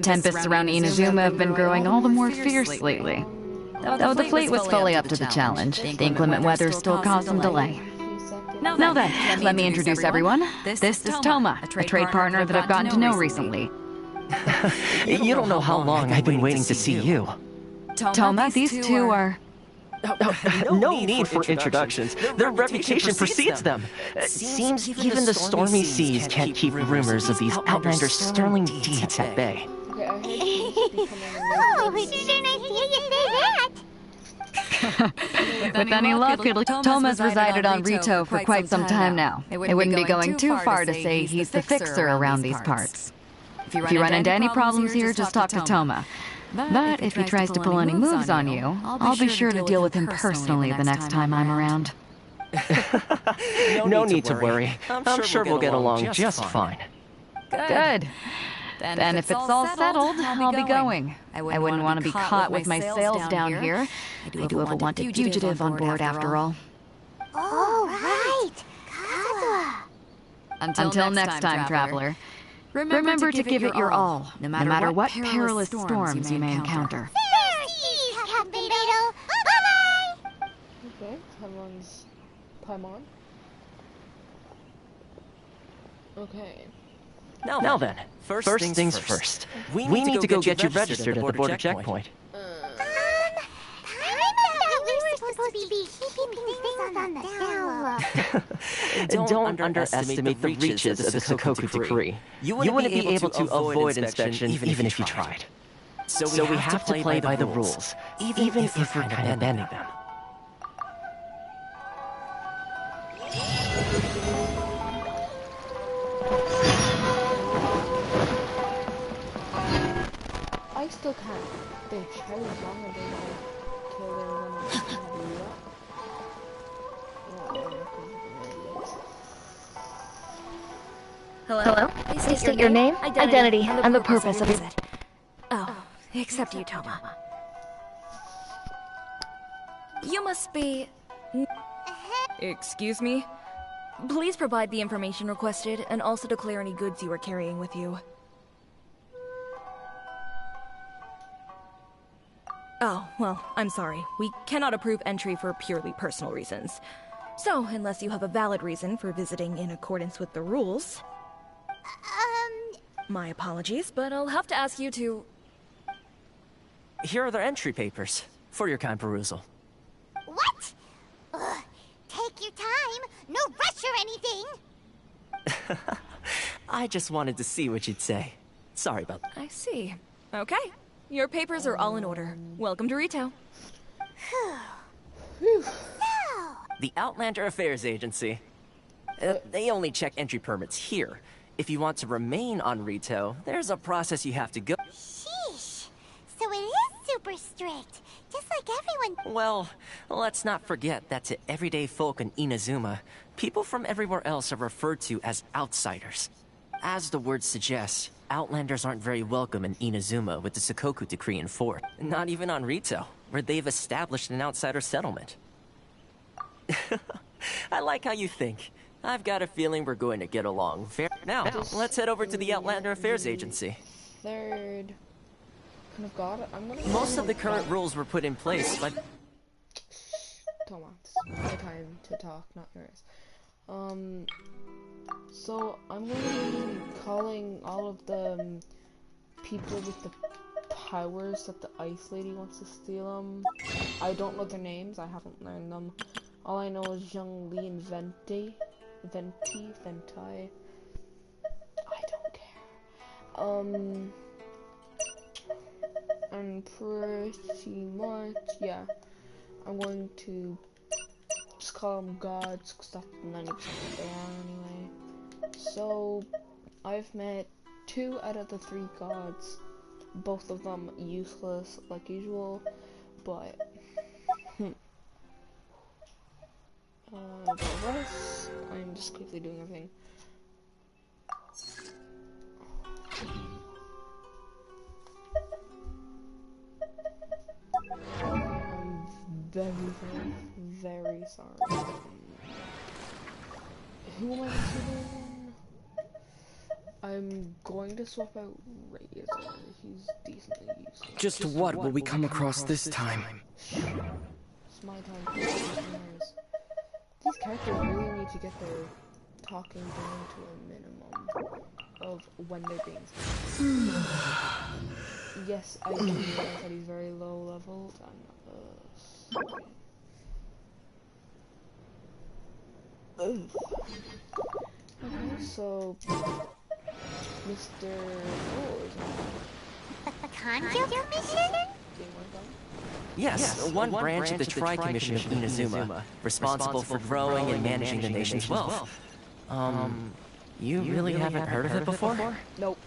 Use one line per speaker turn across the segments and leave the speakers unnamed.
tempests around Inazuma have been growing all the more fierce lately. Though the fleet was fully up to the challenge, the inclement weather still caused some delay. Now then, let me introduce everyone. This is Toma, a trade partner that I've gotten to know recently.
You don't know how long I've been waiting to see you.
Toma, these two are...
No need for introductions. Their reputation precedes them. It seems even the stormy seas can't keep rumors of these Outlanders' sterling deeds at bay.
Okay, I hate these becoming
With any luck, Toma's resided on Rito for quite some time now. It wouldn't be going too far to say he's the fixer around these parts. If you run into any problems here, just talk to Toma. But if he tries to pull any moves on you, I'll be sure to deal with him personally the next time I'm around.
No need to worry. I'm sure we'll get along just fine.
Good. Then if it's all settled, I'll be going. I wouldn't want to be caught with my sails down here. I do have a wanted fugitive on board after all.
Oh, right! Kazuha!
Until next time, traveler. Remember to give it your all, no matter what perilous storms you may encounter.
Peace, Captain Beetle! Bye-bye!
Okay, someone's Paimon. Okay.
Now then, first things first. We need to go get you registered at the border checkpoint.
I thought we were supposed to be keeping things on the down low.
Don't underestimate the reaches of the Sakoku decree. You wouldn't be able to avoid inspection even if you tried. So we have to play by the rules, even if we're kind of bending them.
I still can't think how long are they gonna kill everyone
Hello? Please state your name, identity, and the purpose of your visit.
Oh, except you, Toma. You must be... Excuse me? Please provide the information requested, and also declare any goods you are carrying with you. Oh, well, I'm sorry. We cannot approve entry for purely personal reasons. So, unless you have a valid reason for visiting in accordance with the rules... My apologies, but I'll have to ask you to...
Here are their entry papers, for your kind perusal.
What? Ugh, take your time. No rush or anything.
I just wanted to see what you'd say. Sorry about that.
I see. Okay. Your papers are all in order. Welcome to Rito.
The Outlander Affairs Agency. They only check entry permits here. If you want to remain on Rito, there's a process you have to go...
Sheesh. So it is super strict. Just like everyone...
Well, let's not forget that to everyday folk in Inazuma, people from everywhere else are referred to as outsiders. As the word suggests, Outlanders aren't very welcome in Inazuma with the Sakoku decree in force. Not even on Rito, where they've established an outsider settlement. I like how you think. I've got a feeling we're going to get along now, let's head over to the Outlander Affairs Agency.
Third kind of god. I'm gonna
Most of the current rules were put in place by...
Thomas, my time to talk, not yours. So I'm going to be calling all of the people with the powers that the Ice Lady wants to steal them. I don't know their names, I haven't learned them. All I know is Zhongli and Venti. I don't care. And pretty much, yeah. I'm going to just call them gods, because that's 90% what they are anyway. So, I've met 2 out of the 3 gods. Both of them useless, like usual, but... the rest, I'm just quickly doing everything. I'm very sorry. Who am I considering? I'm going to swap out Razor. He's decently useless.
Just what will we come across this time?
It's my time. These characters really need to get their talking down to a minimum of when they're being spoken. Yes, I do realize that he's very low leveled and okay, so Mr.
Kanjo Commission?
Yes, one branch of the Tri-Commission of Inazuma, responsible for growing and managing the nation's wealth. You really haven't heard of it before?
Nope.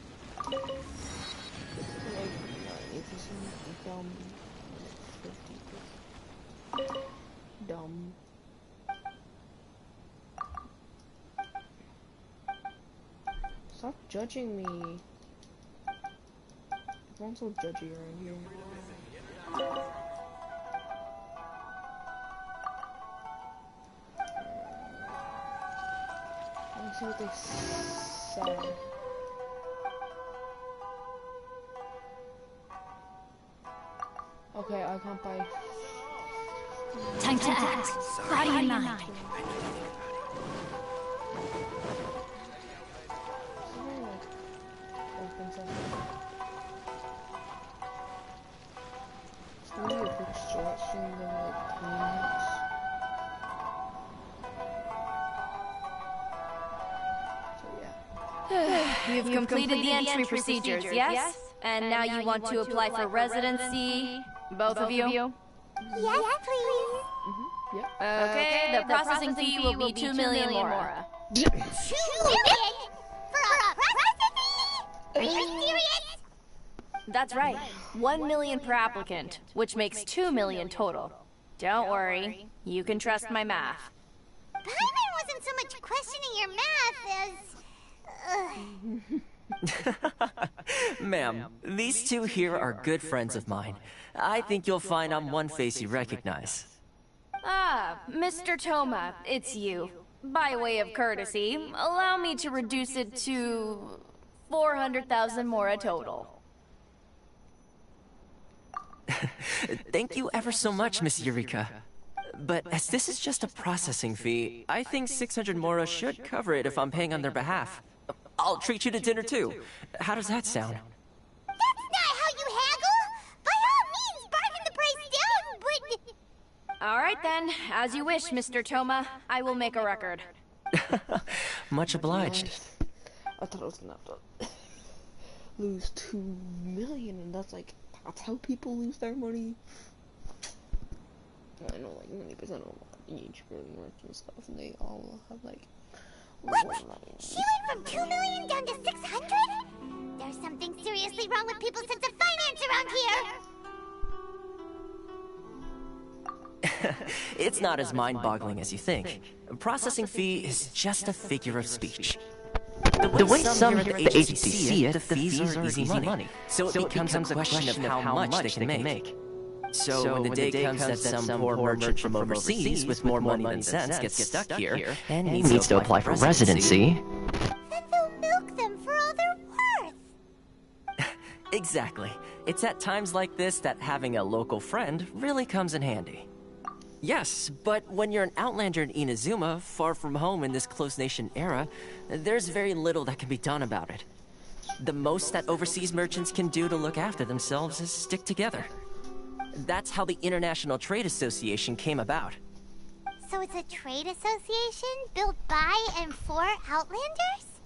Dumb. Stop judging me. Everyone's so judgy around here. Let's see what they say. Okay, I can't buy.
Time to act. Body and mind.
It's gonna be a quick short stream, then like 20 minutes.
You've completed the entry procedures, yes? And now you want to apply for residency, both of you?
Yes, please.
Yep.
Okay, the processing fee will be 2 million Mora.
2 million? For a processing fee? Are you serious?
That's right. 1 million per applicant, which makes 2 million total. Don't worry, you can trust my math.
Paimon wasn't so much questioning your math as...
Ma'am, these two here are good friends of mine. I think you'll find I'm one face you recognize.
Ah, Mr. Toma, it's you. By way of courtesy, allow me to reduce it to 400,000 Mora total.
Thank you ever so much, Miss Eureka. But as this is just a processing fee, I think 600 Mora should cover it if I'm paying on their behalf. I'll treat you to dinner too. How does that sound?
That's not how you haggle! By all means, bargain the price down, but...
Alright then, as you wish, Mr. Toma. I will make a record.
Much obliged.
I thought I was gonna have to lose 2 million, and that's like, that's how people lose their money. I know like 90% of each really rich and stuff, and they all have like...
What? She went from 2 million down to 600? There's something seriously wrong with people's sense of finance around
here! It's not as mind-boggling as you think. A processing fee is just a figure of speech. The way some here at the agency see it, the fees are easy money. So it becomes a question of how much they can make. So when the day comes that some poor merchant from overseas with more money than sense gets stuck here and needs to apply for residency...
Then they'll milk them for all they're worth!
Exactly. It's at times like this that having a local friend really comes in handy. Yes, but when you're an outlander in Inazuma, far from home in this close nation era, there's very little that can be done about it. The most that overseas merchants can do to look after themselves is stick together. That's how the International Trade Association came about.
So it's a trade association built by and for Outlanders?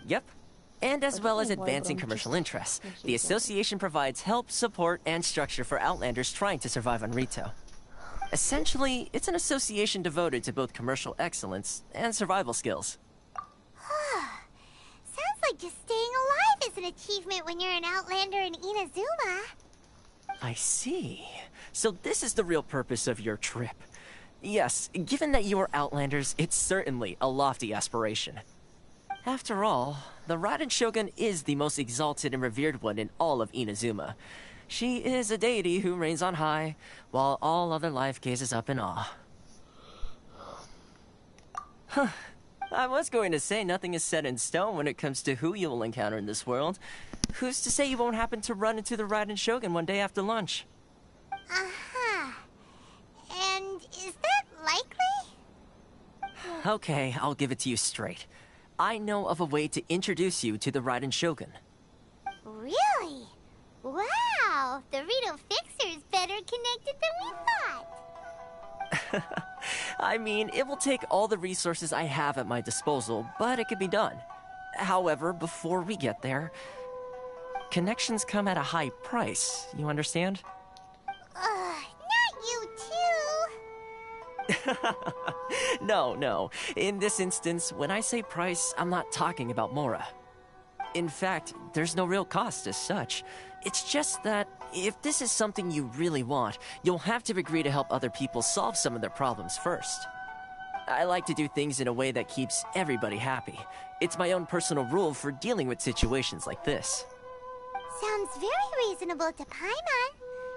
Yep. And as well as advancing commercial interests, the association provides help, support, and structure for Outlanders trying to survive on Rito. Essentially, it's an association devoted to both commercial excellence and survival skills.
Sounds like just staying alive is an achievement when you're an Outlander in Inazuma.
I see. So this is the real purpose of your trip. Yes, given that you are Outlanders, it's certainly a lofty aspiration. After all, the Raiden Shogun is the most exalted and revered one in all of Inazuma. She is a deity who reigns on high, while all other life gazes up in awe. Huh. I was going to say nothing is set in stone when it comes to who you will encounter in this world. Who's to say you won't happen to run into the Raiden Shogun one day after lunch?
Uh-huh. And is that likely?
Okay, I'll give it to you straight. I know of a way to introduce you to the Raiden Shogun.
Really? Wow, the Rito Fixer is better connected than we thought.
I mean, it will take all the resources I have at my disposal, but it can be done. However, before we get there, connections come at a high price, you understand?
Not you too.
No. In this instance, when I say price, I'm not talking about Mora. In fact, there's no real cost as such. It's just that if this is something you really want, you'll have to agree to help other people solve some of their problems first. I like to do things in a way that keeps everybody happy. It's my own personal rule for dealing with situations like this.
Sounds very reasonable to Paimon.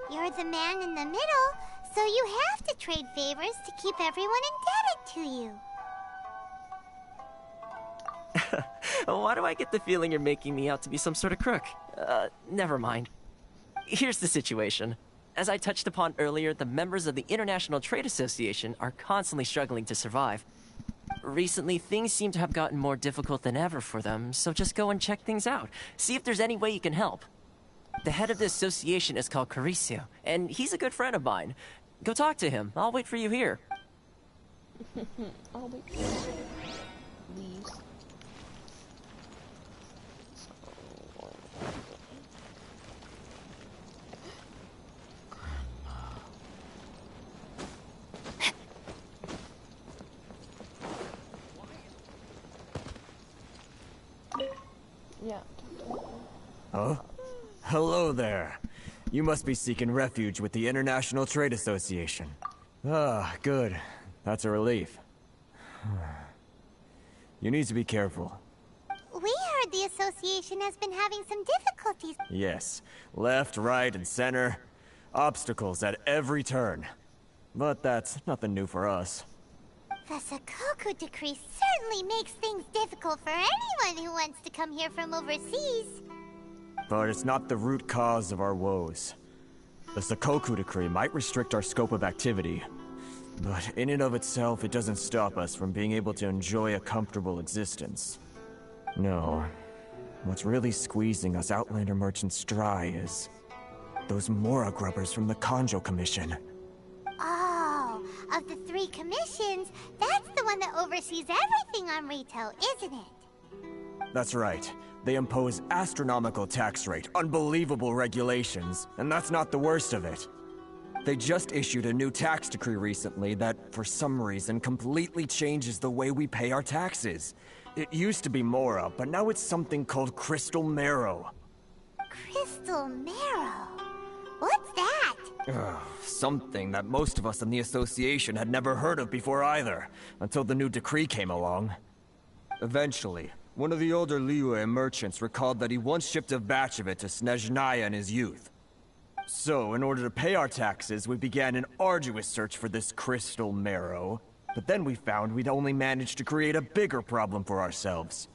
You're the man in the middle, so you have to trade favors to keep everyone indebted to you.
Why do I get the feeling you're making me out to be some sort of crook? Never mind. Here's the situation. As I touched upon earlier, the members of the International Trade Association are constantly struggling to survive. Recently, things seem to have gotten more difficult than ever for them, so just go and check things out. See if there's any way you can help. The head of the association is called Caricio, and he's a good friend of mine. Go talk to him. I'll wait for you here.
I'll wait for you. Leaves. Yeah.
Huh? Hello there. You must be seeking refuge with the International Trade Association. Ah, good. That's a relief. You need to be careful.
We heard the association has been having some difficulties.
Yes. Left, right, and center. Obstacles at every turn. But that's nothing new for us.
The Sakoku decree certainly makes things difficult for anyone who wants to come here from overseas.
But it's not the root cause of our woes. The Sakoku decree might restrict our scope of activity, but in and of itself, it doesn't stop us from being able to enjoy a comfortable existence. No. What's really squeezing us Outlander merchants dry is those Mora grubbers from the Kanjo Commission.
Oh, of the 3 commissions, that's the one that oversees everything on Rito, isn't it?
That's right. They impose astronomical tax rate, unbelievable regulations, and that's not the worst of it. They just issued a new tax decree recently that, for some reason, completely changes the way we pay our taxes. It used to be Mora, but now it's something called Crystal Marrow.
Crystal Marrow? What's that?
Something that most of us in the association had never heard of before either, until the new decree came along. Eventually, one of the older Liyue merchants recalled that he once shipped a batch of it to Snezhnaya in his youth. So, in order to pay our taxes, we began an arduous search for this Crystal Marrow. But then we found we'd only managed to create a bigger problem for ourselves.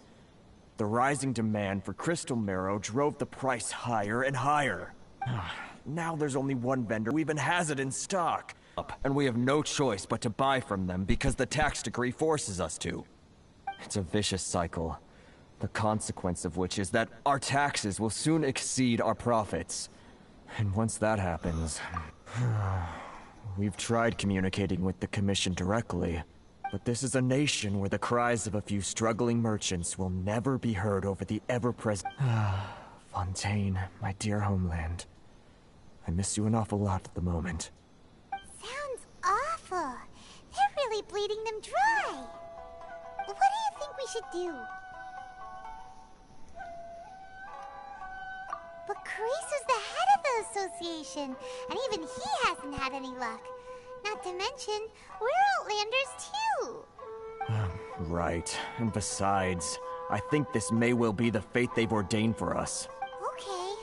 The rising demand for Crystal Marrow drove the price higher and higher. Now there's only one vendor who even has it in stock. And we have no choice but to buy from them because the tax decree forces us to. It's a vicious cycle. The consequence of which is that our taxes will soon exceed our profits. And once that happens... We've tried communicating with the Commission directly, but this is a nation where the cries of a few struggling merchants will never be heard over the ever-present... Fontaine, my dear homeland. I miss you an awful lot at the moment.
Sounds awful. They're really bleeding them dry. What do you think we should do? But Carisu's the head of the association, and even he hasn't had any luck. Not to mention, we're Outlanders too.
Right. And besides, I think this may well be the fate they've ordained for us.
Okay.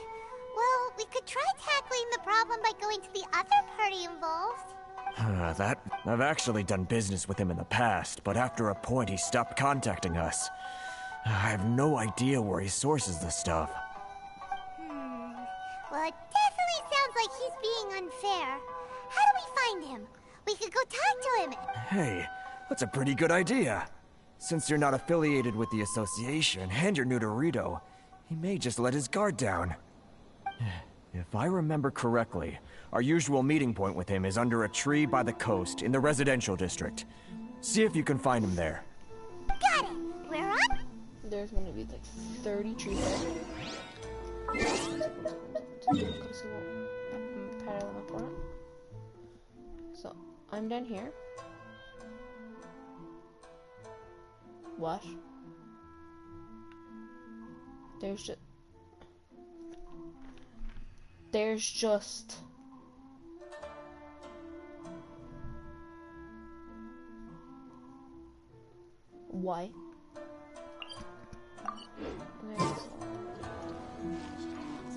Well, we could try tackling the problem by going to the other party involved.
I've actually done business with him in the past, but after a point he stopped contacting us. I have no idea where he sources the stuff.
Well, it definitely sounds like he's being unfair. How do we find him? We could go talk to him.
Hey, that's a pretty good idea. Since you're not affiliated with the association and you're new to Rito, he may just let his guard down. If I remember correctly, our usual meeting point with him is under a tree by the coast in the residential district. See if you can find him there.
Got it. We're up.
There's gonna be like 30 trees there. So, I'm down here. What? There's just why?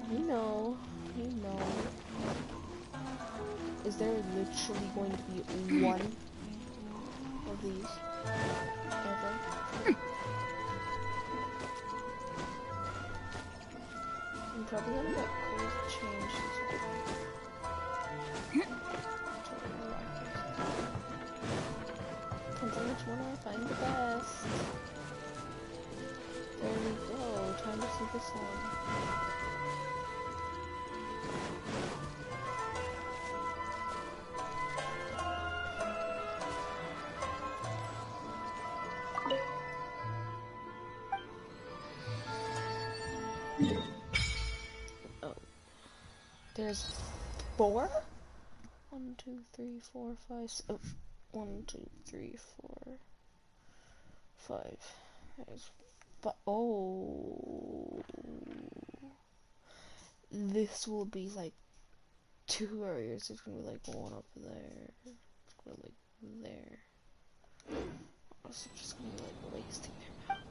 You know. Is there literally going to be one of these ever? I'm probably gonna get clothes changed as well. Depends on which one I find the best. There we go. Time to see this one. There's 4? 1, 2, 3, 4, 5. 1, 2, 3, 4, 5. There's 5. Oh, this will be like 2 areas. There's gonna be like one up there. It's gonna be like there. Also, just gonna be like wasting their map.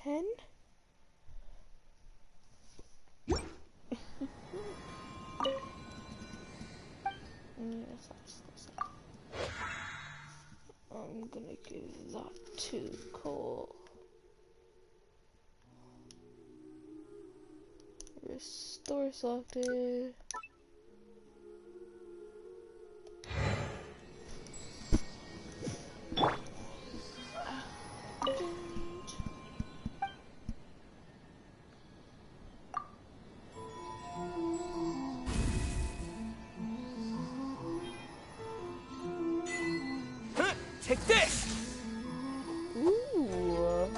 10? Yes, that's I'm gonna give that to Cole. Restore selected.
Take this!
Ooh.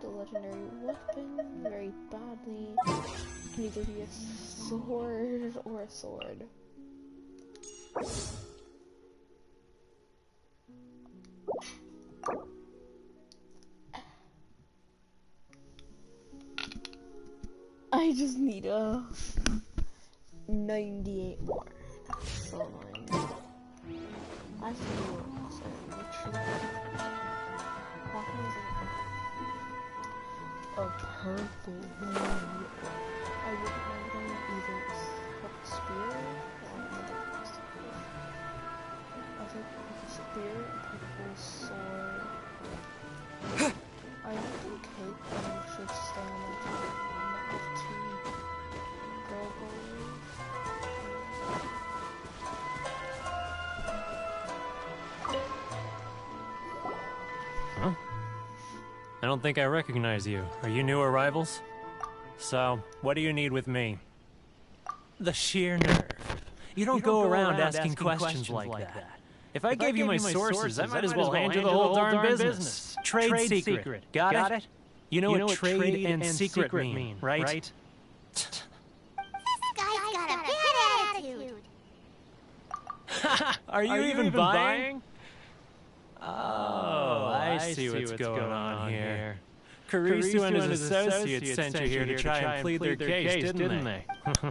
Legendary weapon very badly. Can either be a sword or a sword. I just need a 98 more. That's so annoying. I feel so literally. A purple one. I wouldn't mind on either a purple spear or another spear. I think purple spear and purple sword. I don't think Kate should stay on my team. I might have to go
Huh? I don't think I recognize you. Are you new arrivals? So, what do you need with me? The sheer nerve. You don't go around asking questions like that. If I gave you my sources, I might as well hand you the whole darn business. Trade secret. Got it? You know what trade and secret mean, right?
This guy's got a bad attitude.
Are you even buying? Oh, I see what's going on here. Carisu and his associates sent you here to try and plead their case, didn't they?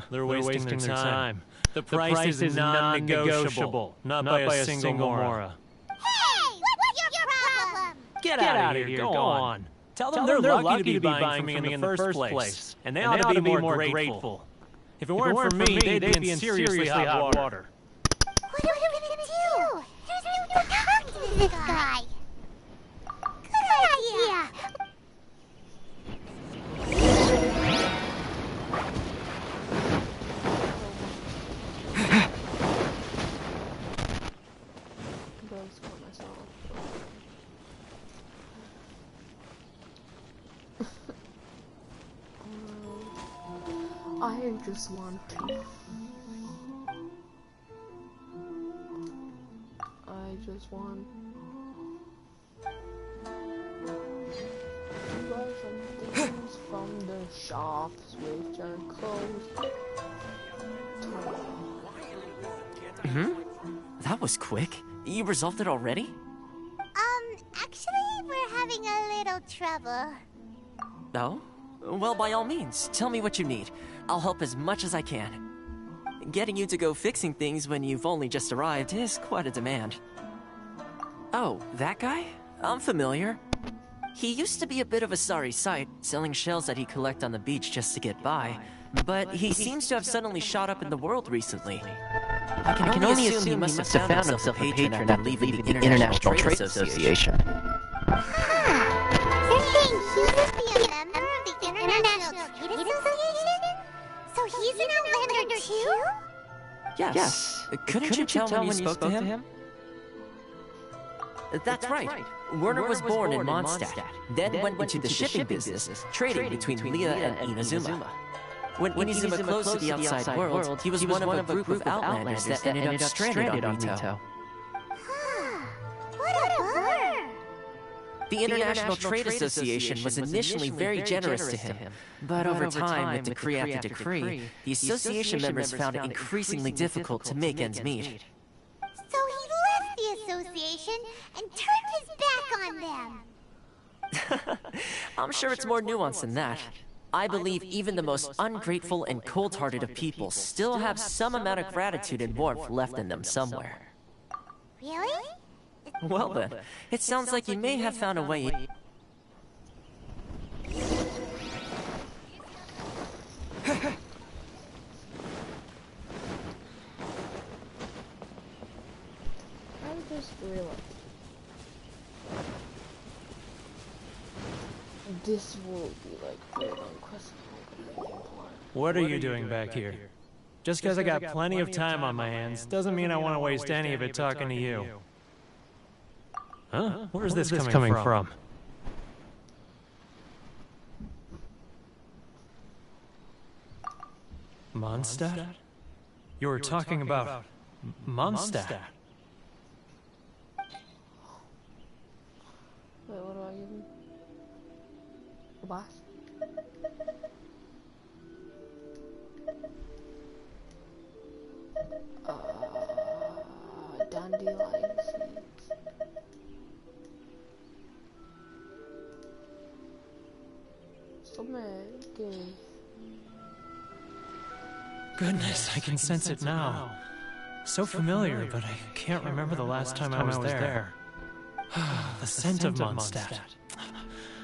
They're wasting their time. The price is non-negotiable, not by a single Mora.
Hey! What's your problem?
Get out of here, go on. Tell them they're lucky to be buying from me in the first place, and they ought to be more grateful. If it weren't for me, they'd be in seriously hot water.
What are we gonna do? There's no talking to this guy. Good idea.
I just want to. I just want to buy some things from the shops which are closed.
That was quick. You resolved it already?
Actually, we're having a little trouble.
Oh? Well, by all means, tell me what you need. I'll help as much as I can. Getting you to go fixing things when you've only just arrived is quite a demand. Oh, that guy? I'm familiar. He used to be a bit of a sorry sight, selling shells that he collect on the beach just to get by. But he seems to have suddenly shot up in the world recently. I can only assume he must have found himself a patron after leaving the International Trade Association.
You're saying he used to be a member of the International Trade Association? So he's an Outlander too?
Yes. Couldn't you tell when you spoke to him? That's right. Werner was born in Mondstadt, then went into the shipping business, trading between Leah and Inazuma. When Inazuma closed to the outside world, he was one of a group of Outlanders that ended up stranded on Rito.
What a bummer!
The International Trade Association was initially very generous to him, but over time, with decree after decree, the association members found it increasingly difficult to make ends meet.
So he left the association and turned his back on them.
I'm sure it's more nuanced than that. I believe even the most ungrateful and cold-hearted of people still have some amount of gratitude and warmth left in them somewhere.
Really?
Well then, it sounds like you may have found a way.
I just realized this will be like very unquestionable.
What are you doing back here? Just because I got plenty of time on my hands doesn't mean I want to waste any of it talking to you. Huh? Where's this coming from? Mondstadt? You were talking about Mondstadt.
Wait, what do I give him? A box? Dandelion seeds. Something.
Goodness, I can sense it now. So familiar, but I can't remember the last time I was there. The scent of Mondstadt.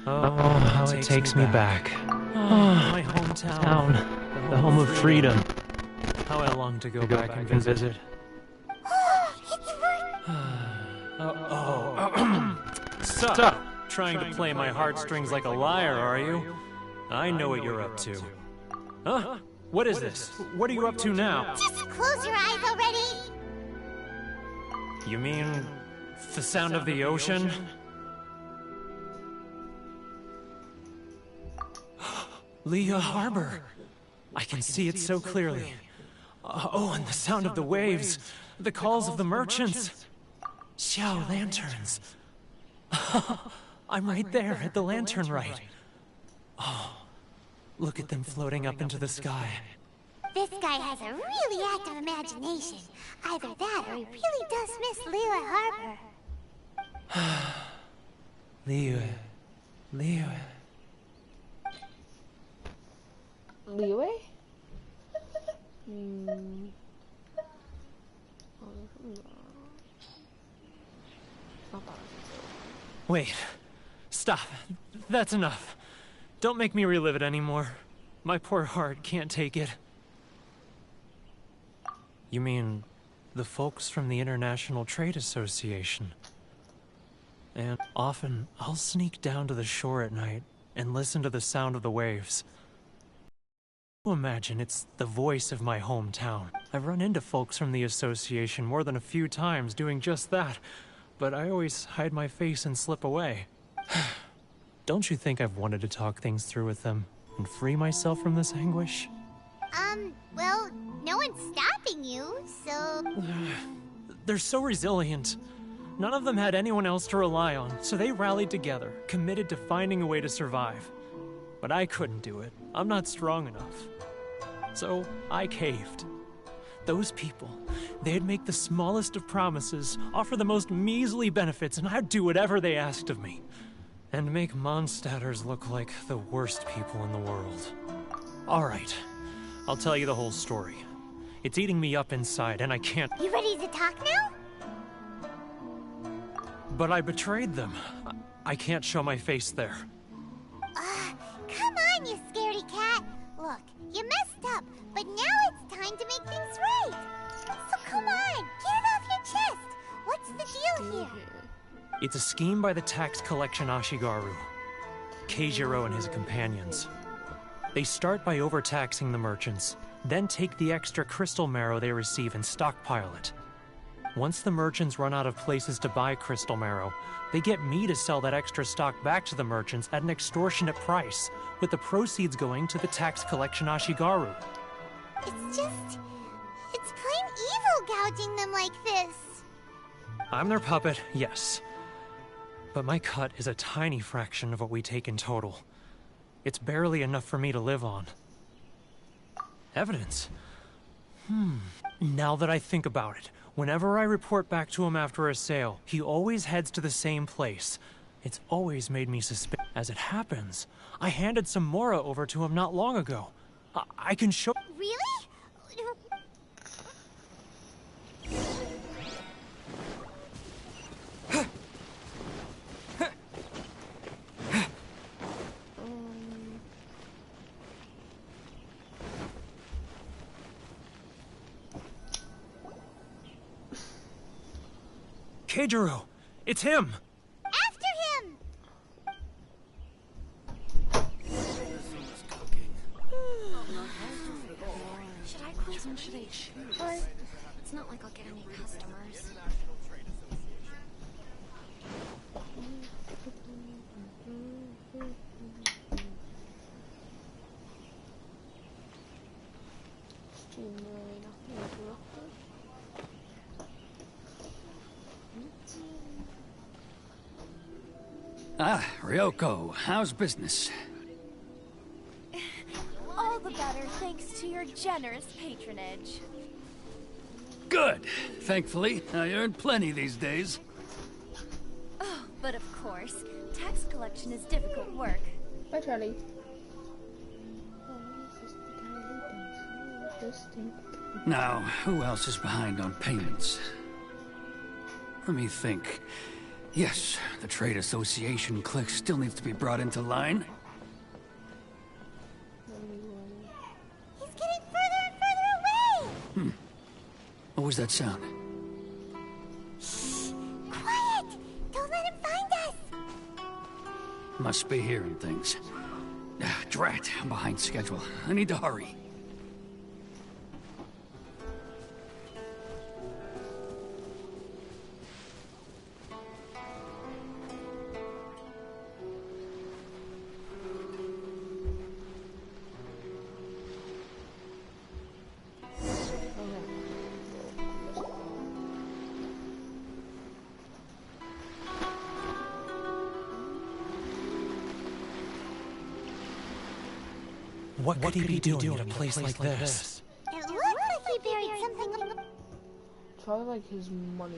Oh, how it takes me back. Oh, my hometown. The home of freedom. How I long to go back and visit. Stop trying to play my heartstrings like a liar, are you? I know what you're up to. Huh? What is this? What are you up to now?
Just close your eyes already!
You mean the sound of the ocean? Leah Harbor. I can see it so clearly. Oh, and the sound of the waves. The calls of the merchants. Xiao lanterns. I'm right there at the lantern right. Oh, look at them floating up into the sky.
This guy has a really active imagination. Either that or he really does miss Liyue Harbor.
Liyue. Liyue.
Liyue?
Wait. Stop. That's enough. Don't make me relive it anymore. My poor heart can't take it. You mean the folks from the International Trade Association? And often, I'll sneak down to the shore at night and listen to the sound of the waves. Imagine it's the voice of my hometown. I've run into folks from the association more than a few times doing just that, but I always hide my face and slip away. Don't you think I've wanted to talk things through with them and free myself from this anguish?
Well, no one's stopping you, so...
They're so resilient. None of them had anyone else to rely on, so they rallied together, committed to finding a way to survive. But I couldn't do it. I'm not strong enough. So I caved. Those people, they'd make the smallest of promises, offer the most measly benefits, and I'd do whatever they asked of me. And make Mondstadters look like the worst people in the world. All right, I'll tell you the whole story. It's eating me up inside, and I can't...
You ready to talk now?
But I betrayed them. I can't show my face there.
Come on, you scaredy cat. Look, you messed up, but now it's time to make things right. So come on, get it off your chest. What's the deal here?
It's a scheme by the tax collection Ashigaru, Keijiro and his companions. They start by overtaxing the merchants, then take the extra crystal marrow they receive and stockpile it. Once the merchants run out of places to buy crystal marrow, they get me to sell that extra stock back to the merchants at an extortionate price, with the proceeds going to the tax collection Ashigaru.
It's plain evil gouging them like this.
I'm their puppet, yes. But my cut is a tiny fraction of what we take in total. It's barely enough for me to live on. Evidence? Now that I think about it, whenever I report back to him after a sale, he always heads to the same place. It's always made me suspicious. As it happens, I handed some Mora over to him not long ago. I can show...
Really?
Keijiro! It's him!
After him!
Should I close or should I shoot? It's not like I'll get any customers.
Ah, Ryoko, how's business?
All the better thanks to your generous patronage.
Good. Thankfully, I earn plenty these days.
Oh, but of course, tax collection is difficult work.
Bye, Charlie.
Now, who else is behind on payments? Let me think. Yes, the Trade Association clique still needs to be brought into line.
He's getting further and further away!
What was that sound?
Shh! Quiet! Don't let him find us!
Must be hearing things. Drat, I'm behind schedule. I need to hurry.
What could he be doing in a place like this?
probably like his money.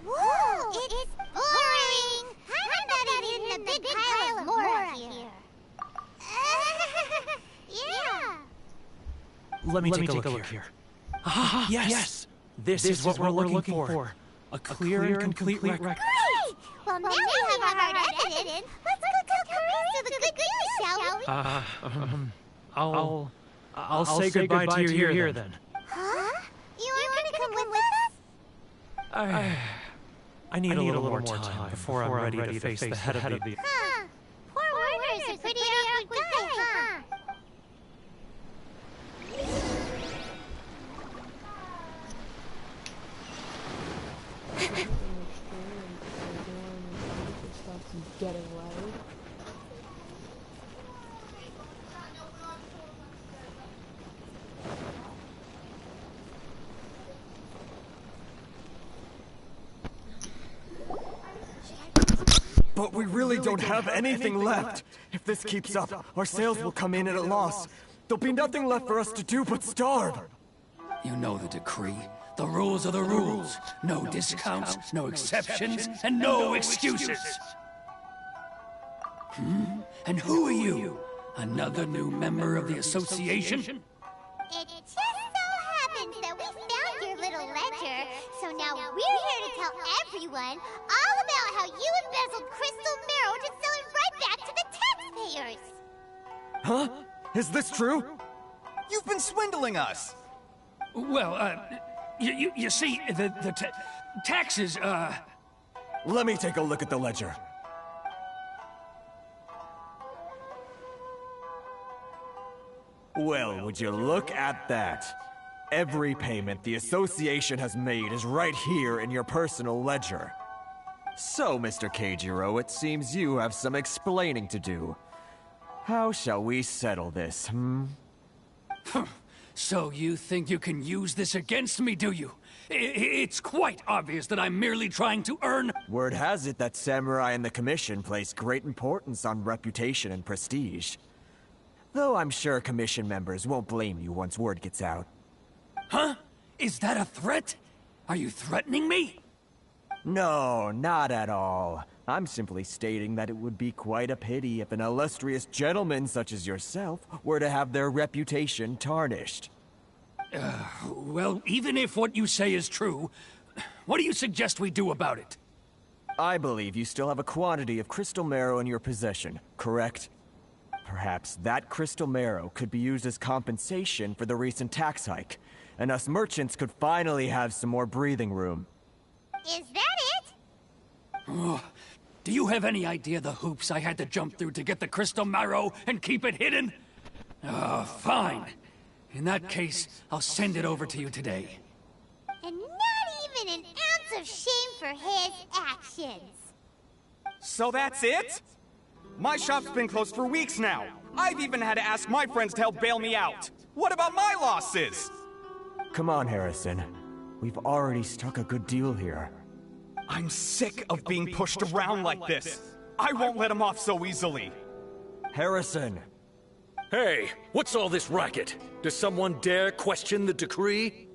Whoa, it's boring! I'm not even in the big pile of Mora here. Yeah.
Let me take a look here. Ah, yes! This is what we're looking for. A clear and complete record.
Great! Well, now we have our hard evidence. Let's go tell Carissa the good news, shall we?
I'll say goodbye to you here then.
Huh? You aren't gonna come with us?
I need a little more time before I'm ready to face the head of the...
Huh. Poor Warner's a pretty awkward guy, huh?
Getting loud.
But we really don't have anything left. If this keeps up, our sales will come in at a loss. There'll be nothing left for us to do but starve.
You know the decree. The rules are the rules. No discounts, no exceptions, and no excuses. And who are you? Another new member of the association?
It just so happens that we found your little ledger, so now we're here to tell everyone all about how you embezzled crystal marrow to sell it right back to the taxpayers.
Huh? Is this true?
You've been swindling us!
Well, you see, the taxes,
Let me take a look at the ledger. Well, would you look at that? Every payment the association has made is right here in your personal ledger. So, Mr. Keijiro, it seems you have some explaining to do. How shall we settle this,
So you think you can use this against me, do you? It's quite obvious that I'm merely trying to earn...
Word has it that Samurai and the Commission place great importance on reputation and prestige. Though I'm sure Commission members won't blame you once word gets out.
Huh? Is that a threat? Are you threatening me?
No, not at all. I'm simply stating that it would be quite a pity if an illustrious gentleman such as yourself were to have their reputation tarnished.
Well, even if what you say is true, what do you suggest we do about it?
I believe you still have a quantity of crystal marrow in your possession, correct? Perhaps that crystal marrow could be used as compensation for the recent tax hike, and us merchants could finally have some more breathing room.
Is that it?
Oh, do you have any idea the hoops I had to jump through to get the crystal marrow and keep it hidden? Fine. In that case, I'll send it over to you today.
And not even an ounce of shame for his actions.
So that's it? My shop's been closed for weeks now. I've even had to ask my friends to help bail me out. What about my losses?
Come on, Harrison. We've already struck a good deal here.
I'm sick of being pushed around like this. I won't let him off so easily.
Harrison!
Hey, what's all this racket? Does someone dare question the decree?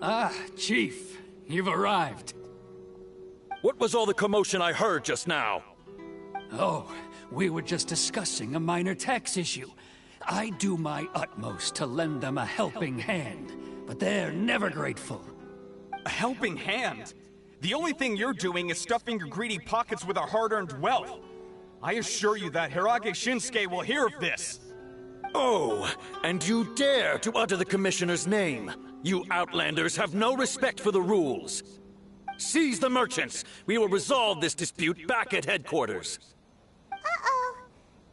Ah, Chief, you've arrived.
What was all the commotion I heard just now?
Oh, we were just discussing a minor tax issue. I do my utmost to lend them a helping hand, but they're never grateful.
A helping hand? The only thing you're doing is stuffing your greedy pockets with our hard-earned wealth. I assure you that Hirage Shinsuke will hear of this.
Oh, and you dare to utter the Commissioner's name. You Outlanders have no respect for the rules. Seize the merchants. We will resolve this dispute back at headquarters.
Uh-oh.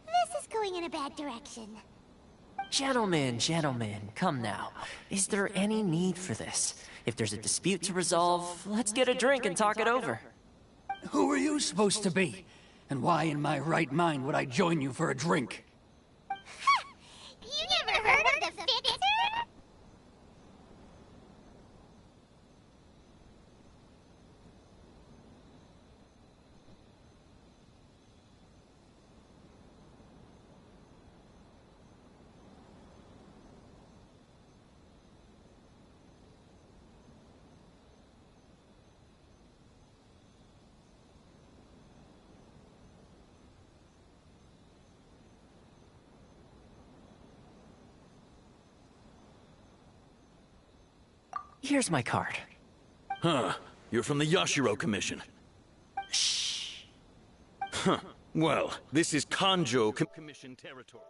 This is going in a bad direction.
Gentlemen, come now. Is there any need for this? If there's a dispute to resolve, let's get a drink and talk it over.
Who are you supposed to be? And why in my right mind would I join you for a drink?
You never heard of the Fixer?
Here's my card.
Huh. You're from the Yashiro Commission.
Shh.
Huh. Well, this is Kanjo Commission territory.